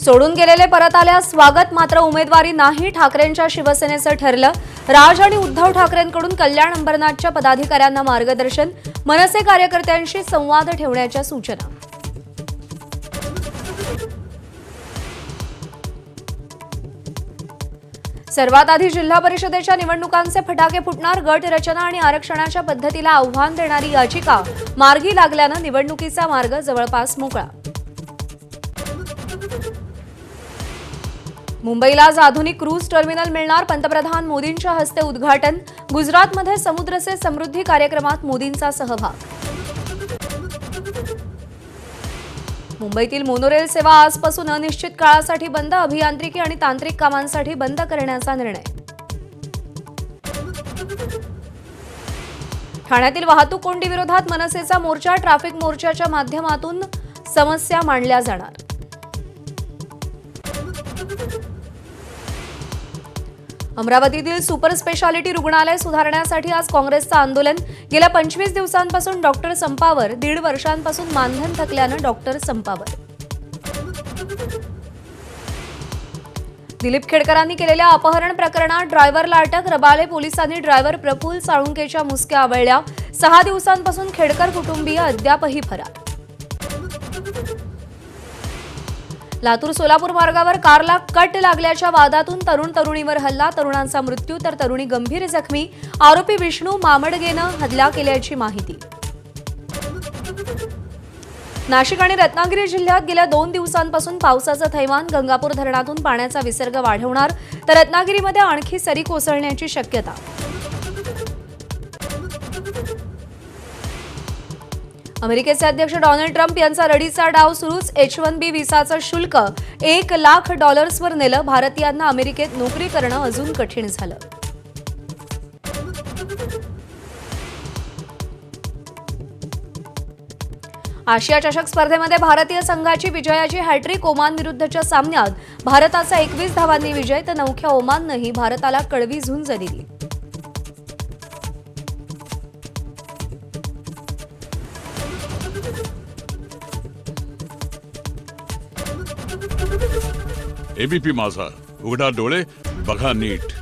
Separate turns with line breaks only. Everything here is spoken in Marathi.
सोडून गेलेले परत आल्यास स्वागत, मात्र उमेदवारी नाही ठाकरेंच्या शिवसेनेचं ठरलं। राज आणि उद्धव ठाकरेंकडून कल्याण अंबरनाथच्या पदाधिकाऱ्यांना मार्गदर्शन, मनसे कार्यकर्त्यांशी संवाद ठेवण्याच्या सूचना। सर्वात आधी जिल्हा परिषदेच्या निवडणुकांचे फटाके फुटणार, गट रचना आणि आरक्षणाच्या पद्धतीला आव्हान देणारी याचिका मार्गी लागल्यानं निवडणुकीचा मार्ग जवळपास मोकळा। मुंबईला आज आधुनिक क्रूज टर्मिनल मिळणार, पंतप्रधान मोदींच्या हस्ते उद्घाटन। गुजरातमध्ये समुद्र से समृद्धी कार्यक्रमात मोदींचा सहभाग। मुंबईतील मोनोरेल सेवा आजपासून अनिश्चित काळासाठी बंद, अभियांत्रिकी आणि तांत्रिक कामांसाठी बंद करण्याचा निर्णय। ठाण्यातील वाहतूक कोंडी विरोधात मनसेचा मोर्चा, ट्रॅफिक मोर्चाच्या माध्यमातून समस्या मांडल्या जाणार। अमरावतीतील सुपर स्पेशालिटी रुग्णालय सुधारण्यासाठी आज काँग्रेसचं आंदोलन। गेल्या 25 दिवसांपासून डॉक्टर संपावर, 1.5 वर्षांपासून मानधन थकल्यानं डॉक्टर संपावर। दिलीप खेडकरांनी केलेल्या अपहरण प्रकरणात ड्रायव्हरला अटक, रबाले पोलिसांनी ड्रायव्हर प्रफुल्ल साळुंकेच्या मुसक्या आवळल्या। 6 दिवसांपासून खेडकर कुटुंबीय अद्यापही फरार। लातूर सोलापूर मार्गावर कारला कट लागल्याच्या वादातून तरुणीवर हल्ला, तरुणांचा मृत्यू तर तरुणी गंभीर जखमी। आरोपी विष्णू मामडगेनं हल्ला केल्याची माहिती। नाशिक आणि रत्नागिरी जिल्ह्यात गेल्या 2 दिवसांपासून पावसाचं थैमान, गंगापूर धरणातून पाण्याचा विसर्ग वाढवणार, तर रत्नागिरीमध्ये आणखी सरी कोसळण्याची शक्यता। अमेरिकेचे अध्यक्ष डोनाल्ड ट्रम्प यांचा रडीचा डाव सुरूच। H-1B व्हिसाचं शुल्क $1,00,000 वर नेलं, भारतीयांना अमेरिकेत नोकरी करणं अजून कठीण झालं। आशिया चषक स्पर्धेमध्ये भारतीय संघाची विजयाची हॅट्रिक, ओमान विरुद्धच्या सामन्यात भारताचा 21 धावांनी विजय, तर नवख्या ओमाननंही भारताला कडवी झुंज दिली।
एबीपी माझा, उघडा डोळे बघा नीट।